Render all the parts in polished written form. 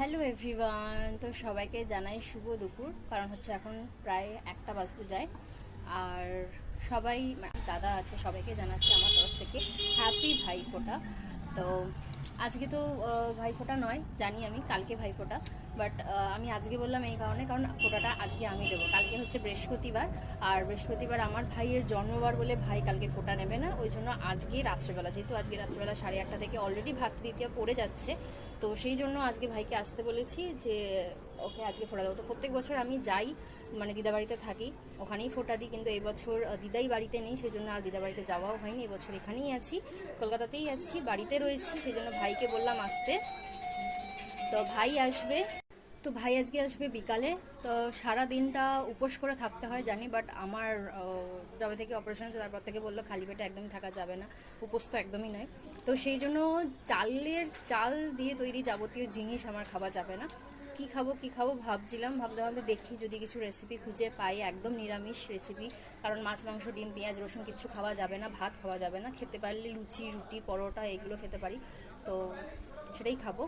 Hello everyone, তো সবাইকে জানাই শুভ দুপুর। কারণ হচ্ছে এখন প্রায় 1টা বাজতে যায়। আর সবাই দাদা আছে, সবাইকে জানাচ্ছি আমার তরফ থেকে হ্যাপি ভাইফোঁটা। তো আজকে তো ভাইফোঁটা নয়, জানি আমি কালকে ভাইফোঁটা, বাট আমি আজকে বললাম এই কারণে, কারণ ফোঁটাটা আজকে আমি দেবো। কালকে হচ্ছে বৃহস্পতিবার, আর বৃহস্পতিবার আমার ভাইয়ের জন্মবার বলে ভাই কালকে ফোঁটা নেবে না। ওই জন্য আজকে রাত্রেবেলা, যেহেতু আজকে রাত্রেবেলা 8:30 থেকে অলরেডি ভাতৃদ্বিতীয়া পড়ে যাচ্ছে, তো সেই জন্য আজকে ভাইকে আসতে বলেছি যে ওকে আজকে ফোঁটা দেবো। তো প্রত্যেক বছর আমি যাই, মানে দিদা বাড়িতে থাকি, ওখানেই ফোঁটা দিই। কিন্তু এই বছর দিদাই বাড়িতে নেই, সেই জন্য আর দিদা বাড়িতে যাওয়াও হয়নি। এবছর এখানেই আছি, কলকাতাতেই আছি, বাড়িতে রয়েছি, সেই জন্য ভাইকে বললাম আসতে। তো ভাই আসবে, তো ভাই আজকে আসবে বিকালে। তো সারা দিনটা উপোস করে থাকতে হয় জানি, বাট আমার যবে থেকে অপারেশন হচ্ছে তারপর থেকে বললো খালি পেটে একদমই থাকা যাবে না, উপোস তো একদমই নয়। তো সেই জন্য চাল দিয়ে তৈরি যাবতীয় জিনিস আমার খাওয়া যাবে না। কি খাবো ভাবছিলাম, ভাবতে ভাবতে দেখি যদি কিছু রেসিপি খুঁজে পাই, একদম নিরামিষ রেসিপি। কারণ মাছ মাংস ডিম পেঁয়াজ রসুন কিছু খাওয়া যাবে না, ভাত খাওয়া যাবে না। খেতে পারলে লুচি রুটি পরোটা এগুলো খেতে পারি, তো সেটাই খাবো।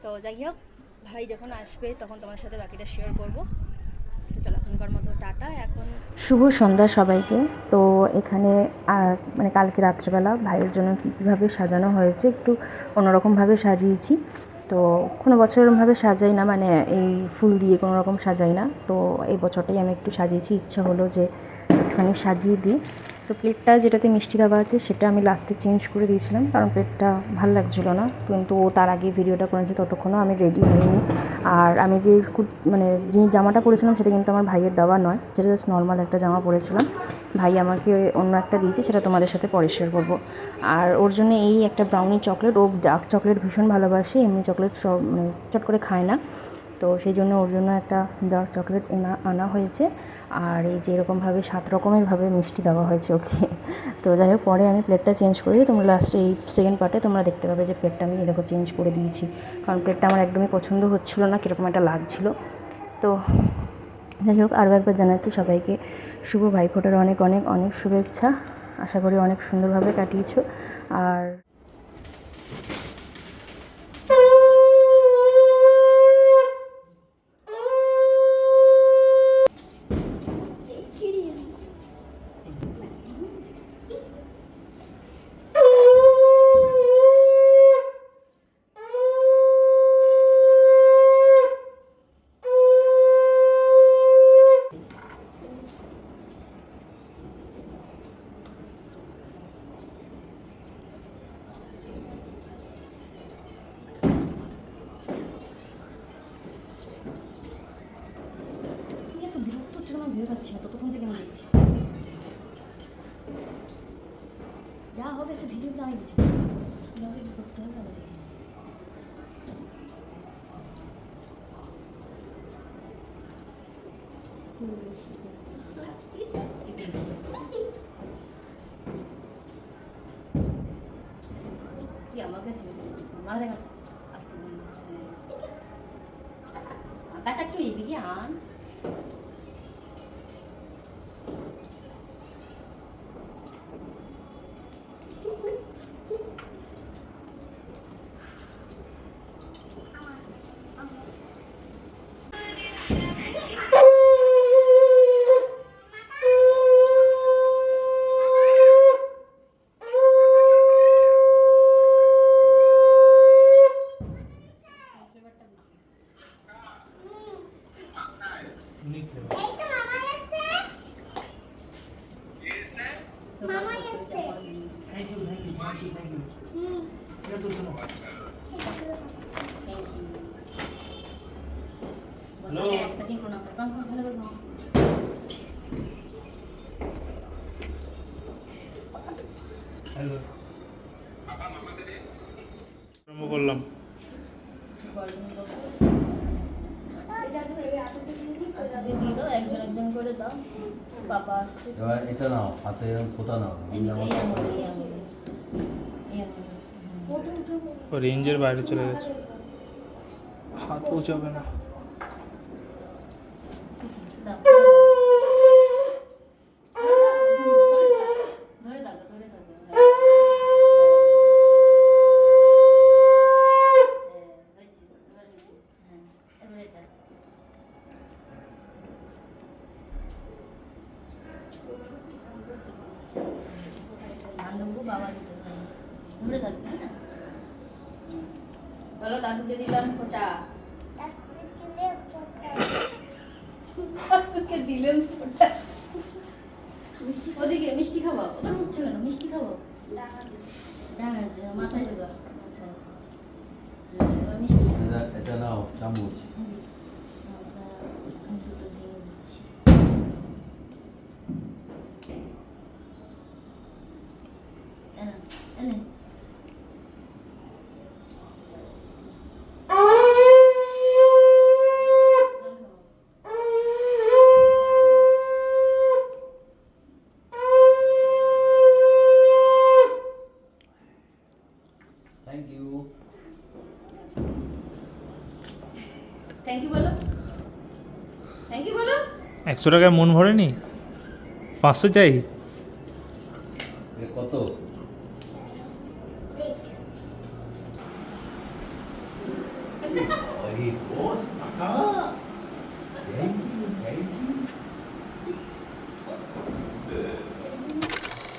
তো যাই হোক, ভাই যখন আসবে তখন তোমার সাথে বাকিটা শেয়ার করব। তো চলো, এখনকার মতো টাটা। এখন শুভ সন্ধ্যা সবাইকে। তো এখানে মানে কালকে রাত্রেবেলা ভাইয়ের জন্য কীভাবে সাজানো হয়েছে, একটু অন্যরকমভাবে সাজিয়েছি। তো কোনো বছর এরকমভাবে সাজাই না, মানে এই ফুল দিয়ে কোনো রকম সাজাই না। তো এই বছরটাই আমি একটু সাজিয়েছি, ইচ্ছা হলো যে একটুখানি সাজিয়ে দিই। তো প্লেটটা যেটাতে মিষ্টি দেওয়া আছে সেটা আমি লাস্টে চেঞ্জ করে দিয়েছিলাম, কারণ প্লেটটা ভালো লাগছিলো না। কিন্তু ও তার আগে ভিডিওটা করেছে, ততক্ষণও আমি রেডি হইনি। আর আমি যে মানে যে জামাটা পরেছিলাম সেটা কিন্তু আমার ভাইয়ের দেওয়া নয়, যেটা জাস্ট নর্মাল একটা জামা পরেছিলাম। ভাই আমাকে অন্য একটা দিয়েছে, সেটা তোমাদের সাথে পরে শেয়ার করবো। আর ওর জন্য এই একটা ব্রাউনি চকলেট, ও ডার্ক চকলেট ভীষণ ভালোবাসে, এমনি চকলেট সব মানে চট করে খায় না। তো সেই জন্য ওর জন্য একটা ডার্ক চকলেট আনা হয়েছে। আর এই যে এরকমভাবে 7 রকমেরভাবে মিষ্টি দেওয়া হয়েছে ওকে। তো যাই হোক, পরে আমি প্লেটটা চেঞ্জ করে দিই, তোমরা লাস্টে এই সেকেন্ড পার্টে তোমরা দেখতে পাবে যে প্লেটটা আমি এরকম চেঞ্জ করে দিয়েছি। কারণ প্লেটটা আমার একদমই পছন্দ হচ্ছিলো না, কীরকম একটা লাগছিলো। তো যাই হোক, আরও একবার জানাচ্ছি সবাইকে শুভ ভাইফোঁটার অনেক অনেক অনেক শুভেচ্ছা। আশা করি অনেক সুন্দরভাবে কাটিয়েছো। আর ভেবে পাচ্ছি না, ততক্ষণ থেকে আমি দেখছি যা হবে সে ভিডিওতে আমি বুঝি কীভাবে কী করতে হবে আমি দেখি। তুই আমার কাছে মাথায় আটাটা একটু এদিকে আন। একটা দিন কোনো ভালো করে হ্যালো করলাম। দিয়ে দাও, একজন একজন করে দাও। বাবা আসছে, এবার এটা নাও, হাতে এরকম ফোঁটা নাও, এই আঙুলে এই আঙুলে এই আঙুলে। রেঞ্জের বাইরে চলে গেছে, হাত পৌঁছাবে না। ধরে থাকো ধরে থাকো। ধরে থাকবে না? বলো দাদুকে দিলাম ফোঁটা। দাদুকে দিলাম ফোঁটা। ওদিকে মিষ্টি খাবো, ওটা উঠছে কেন? মিষ্টি খাবো, মাথায় দেবা, মাথায় মিষ্টি। এটা নাও চামচ। Thank you. থ্যাংক ইউ বলো, থ্যাংক ইউ বলো। 100 টাকায় মন ভরেনি, 500 চাই। কত?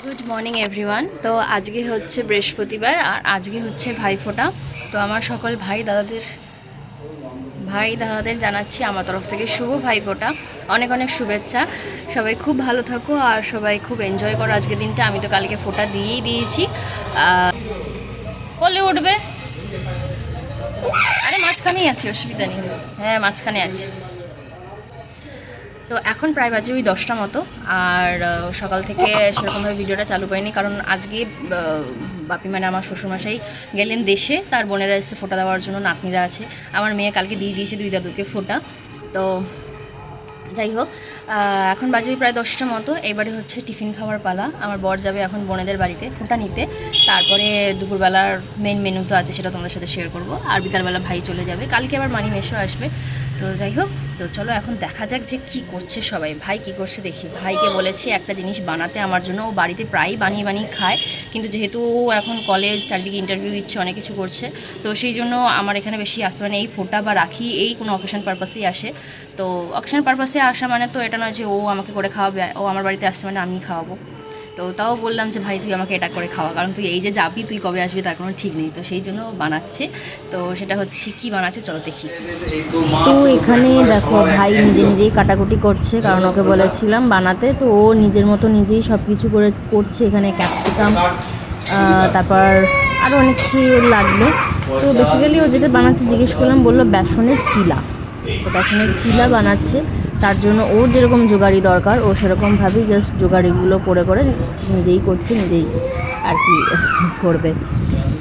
Good morning everyone. তো আজকে হচ্ছে বৃহস্পতিবার আর আজকে হচ্ছে ভাইফোঁটা। তো আমার সকল ভাই দাদাদের জানাচ্ছি আমার তরফ থেকে শুভ ভাইফোঁটা, অনেক অনেক শুভেচ্ছা। সবাই খুব ভালো থাকো আর সবাই খুব এনজয় করো আজকের দিনটা। আমি তো কালকে ফোঁটা দিয়েই দিয়েছি। কোলে উঠবে, আরে মাঝখানেই আছে, অসুবিধা নেই। হ্যাঁ মাঝখানে আছে। তো এখন প্রায় বাজে ওই 10টা মতো। আর সকাল থেকে সেরকমভাবে ভিডিওটা চালু করিনি, কারণ আজকে বাপি মানে আমার শ্বশুরমশাই গেলেন দেশে, তার বোনেরা এসে ফোঁটা দেওয়ার জন্য, নাতনিরা আছে। আমার মেয়ে কালকে দিয়ে দিয়েছে 2 দাদুকে ফোঁটা। তো যাই হোক, এখন বাজে প্রায় 10টা মতো। এবারে হচ্ছে টিফিন খাওয়ার পালা। আমার বর যাবে এখন বোনেদের বাড়িতে ফোঁটা নিতে। তারপরে দুপুরবেলার মেন মেনু তো আছে, সেটা তোমাদের সাথে শেয়ার করব। আর বিকালবেলা ভাই চলে যাবে, কালকে আবার মানি মেশো আসবে। তো যাই হোক, তো চলো এখন দেখা যাক যে কি করছে সবাই। ভাই কি করছে দেখি। ভাইকে বলেছি একটা জিনিস বানাতে আমার জন্য, ও বাড়িতে প্রায়ই বানিয়ে বানিয়ে খায়, কিন্তু যেহেতু এখন কলেজ চারদিকে ইন্টারভিউ দিচ্ছে, অনেক কিছু করছে, তো সেই জন্য আমার এখানে বেশি আসতে মানে এই ফোঁটা বা রাখি এই কোনো অকেশন পারপাসেই আসে। তো অকেশন পারপাসে আসা মানে তো এটা নয় যে ও আমাকে করে খাওয়াবে, ও আমার বাড়িতে আসছে মানে আমি খাওয়াবো। তো তাও বললাম যে ভাই তুই আমাকে এটা করে খাওয়া, কারণ তুই এই যে যাবি, তুই কবে আসবি তার কোনো ঠিক নেই। তো সেই জন্য বানাচ্ছে। তো সেটা হচ্ছে কি বানাচ্ছে চলো দেখি। তো এখানে দেখো ভাই নিজেই কাটাকুটি করছে, কারণ ওকে বলেছিলাম বানাতে। তো ও নিজের মতো নিজেই সব কিছু করছে। এখানে ক্যাপসিকাম, তারপর আরও অনেক কিছু লাগবে। তো বেসিক্যালি ও যেটা বানাচ্ছে জিজ্ঞেস করলাম, বললো বেসনের চিলা। তো বেসনের চিলা বানাচ্ছে, তার জন্য ওর যেরকম জোগাড়ি দরকার ও সেরকমভাবেই জাস্ট জোগাড়িগুলো করে নিজেই করছে, নিজেই আর কি করবে।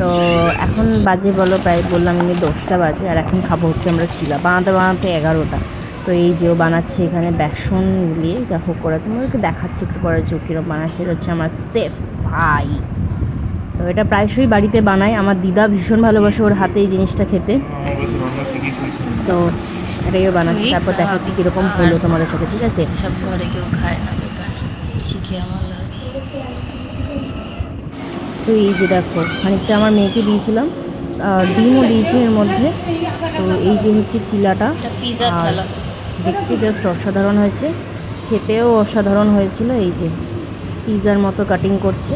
তো এখন বাজে বলো প্রায় বললাম আমি 10টা বাজে, আর এখন খাবো হচ্ছে আমরা চিলা। বানাতে 11টা। তো এই যে ও বানাচ্ছে এখানে বেসন গুলিয়ে, যা হোক করে তোমাদেরকে দেখাচ্ছি একটু পরে যে কীরকম বানাচ্ছে। এটা হচ্ছে আমার সেফ ভাই। তো এটা প্রায়শই বাড়িতে বানায়, আমার দিদা ভীষণ ভালোবাসে ওর হাতে এই জিনিসটা খেতে। তো এটাইও বানাচ্ছি, তারপর দেখাচ্ছি কীরকম হলো তোমাদের সাথে, ঠিক আছে? সব ঘরে কেউ খায় না, বেকার শিখে আমার। তো এই যে দেখো খানিকটা আমার মেয়েকে দিয়েছিলাম, ডিমও দিয়েছি এর মধ্যে। তো এই যে হচ্ছে চিলাটা, আর দেখতে জাস্ট অসাধারণ হয়েছে, খেতেও অসাধারণ হয়েছিল। এই যে পিৎজার মতো কাটিং করছে,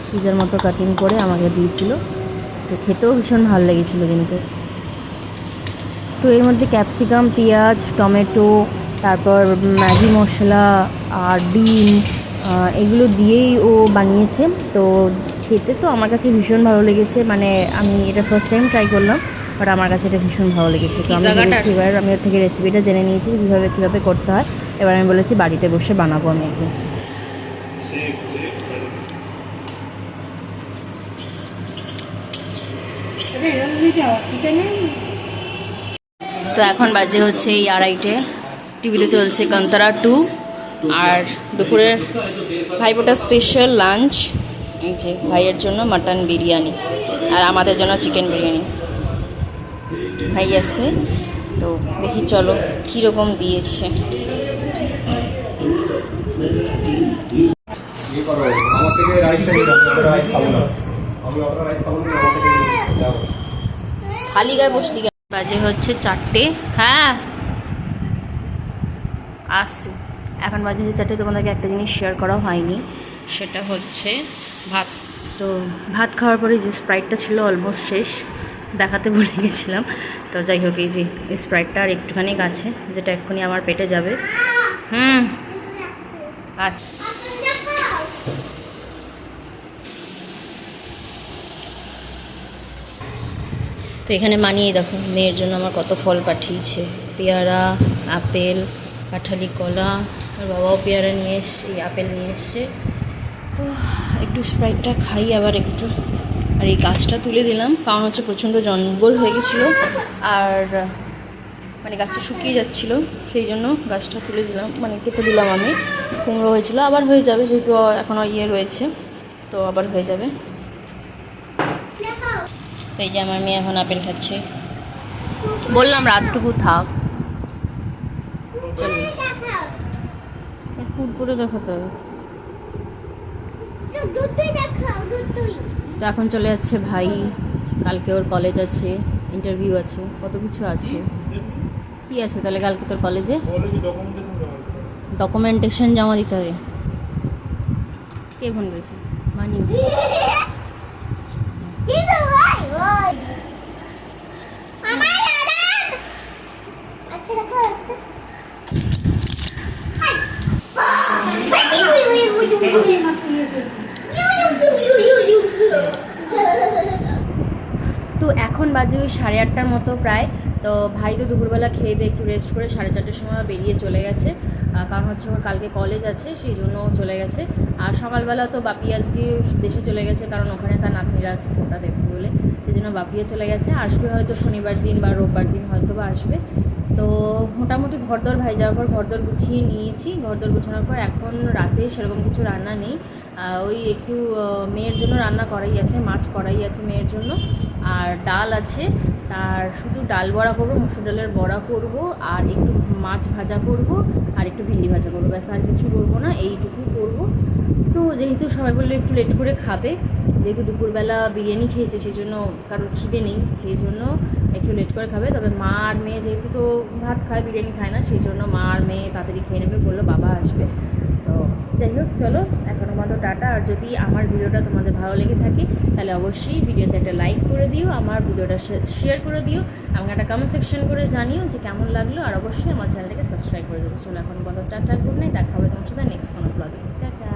পিৎজার মতো কাটিং করে আমাকে দিয়েছিল। তো খেতেও ভীষণ ভালো লেগেছিলো কিন্তু। তো এর মধ্যে ক্যাপসিকাম, পেঁয়াজ, টমেটো, তারপর ম্যাগি মশলা আর ডিম, এগুলো দিয়েই ও বানিয়েছে। তো খেতে তো আমার কাছে ভীষণ ভালো লেগেছে, মানে আমি এটা ফার্স্ট টাইম ট্রাই করলাম, বাট আমার কাছে এটা ভীষণ ভালো লেগেছে। তো আমি বলেছি এবার আমি ওর থেকে রেসিপিটা জেনে নিয়েছি কীভাবে করতে হয়। এবার আমি বলেছি বাড়িতে বসে বানাবো আমি একদিন। তো এখন বাজে হচ্ছে এই 2:30, টিভিতে চলছে কান্তারা 2। আর দুপুরের ভাইফোঁটা স্পেশাল লাঞ্চ, এই যে ভাইয়ের জন্য মাটন বিরিয়ানি আর আমাদের জন্য চিকেন বিরিয়ানি। ভাই আসছে, তো দেখি চলো কীরকম দিয়েছে। খালি গায়ে বসলি। বাজে হচ্ছে 4টে। হ্যাঁ আসছি, এখন বাজে হচ্ছে 4টে। তোমাদেরকে একটা জিনিস শেয়ার করা হয়নি, সেটা হচ্ছে ভাত তো ভাত খাওয়ার পরে যে স্প্রাইটটা ছিল অলমোস্ট শেষ, দেখাতে ভুলে গেছিলাম। তো যাই হোক, এই যে স্প্রাইটটা আর একটুখানি আছে, যেটা এক্ষুনি আমার পেটে যাবে। আস তো এখানে মানিয়ে দেখো, মেয়ের জন্য আমার কত ফল পাঠিয়েছে, পেয়ারা, আপেল, কাঁঠালি কলা, আর বাবাও পেয়ারা নিয়ে এসছে, আপেল নিয়ে এসছে। তো একটু স্প্রাইটটা খাই আবার একটু। আর এই গাছটা তুলে দিলাম, কারণ হচ্ছে প্রচণ্ড জঙ্গল হয়ে গেছিলো, আর মানে গাছটা শুকিয়ে যাচ্ছিল, সেই জন্য গাছটা তুলে দিলাম, মানে কেটে দিলাম আমি। কুমড়ো হয়েছিল, আবার হয়ে যাবে, যেহেতু এখনও রয়েছে, তো আবার হয়ে যাবে। তো এই যে আমার মেয়ে এখন আপেল খাচ্ছে। বললাম রাতটুকু থাক, করে দেখাতে হবে। তো এখন চলে যাচ্ছে ভাই, কালকে ওর কলেজ আছে, ইন্টারভিউ আছে, কত কিছু আছে। কি আছে তাহলে কালকে তোর কলেজে? ডকুমেন্টেশন জমা দিতে হবে। কে ফোন করেছে? মানি। তো এখন বাজে ওই 8:30টার মতো প্রায়। তো ভাই তো দুপুরবেলা খেয়ে দিয়ে একটু রেস্ট করে 4:30টার সময় বেরিয়ে চলে গেছে, কারণ হচ্ছে ওর কালকে কলেজ আছে, সেই জন্য চলে গেছে। আর সকালবেলা তো বাপি আজকে দেশে চলে গেছে, কারণ ওখানে তার নাতনিরা আছে ফোঁটা দেখবে বলে, সেই জন্য বাপিও চলে গেছে। আসবে হয়তো শনিবার দিন বা রোববার দিন হয়তো বা আসবে। তো মোটামুটি ঘরদোর ভাই যাওয়ার পর ঘরদোর গুছিয়ে নিয়েছি। ঘরদোর গুছানোর পর এখন রাতে সেরকম কিছু রান্না নেই, ওই একটু মেয়ের জন্য রান্না করাই আছে, মাছ করাই আছে মেয়ের জন্য, আর ডাল আছে। তার শুধু ডাল বড়া করবো, মসুর ডালের বড়া করব, আর একটু মাছ ভাজা করব, আর একটু ভেন্ডি ভাজা করবো, ব্যাস আর কিছু করবো না, এইটুকু করব। তো যেহেতু সবাই বললো একটু লেট করে খাবে, যেহেতু দুপুরবেলা বিরিয়ানি খেয়েছে, সেই জন্য কারোর খিদে নেই, সেই জন্য একটু লেট করে খাবে। তবে মা আর মেয়ে যেহেতু তো ভাত খায়, বিরিয়ানি খায় না, সেই জন্য মা আর মেয়ে তাড়াতাড়ি খেয়ে নেবে, বললো বাবা আসবে। তো যাই হোক, চলো এখনও মতো টাটা। আর যদি আমার ভিডিওটা তোমাদের ভালো লেগে থাকে, তাহলে অবশ্যই ভিডিওতে একটা লাইক করে দিও, আমার ভিডিওটা শেয়ার করে দিও, আমাকে একটা কমেন্ট সেকশন করে জানিও যে কেমন লাগলো, আর অবশ্যই আমার চ্যানেলটাকে সাবস্ক্রাইব করে দেবো। চলো এখন মতো টাটা, গুড নাইট, দেখা হবে তোমার সাথে নেক্সট কোনো ব্লগে। টাটা।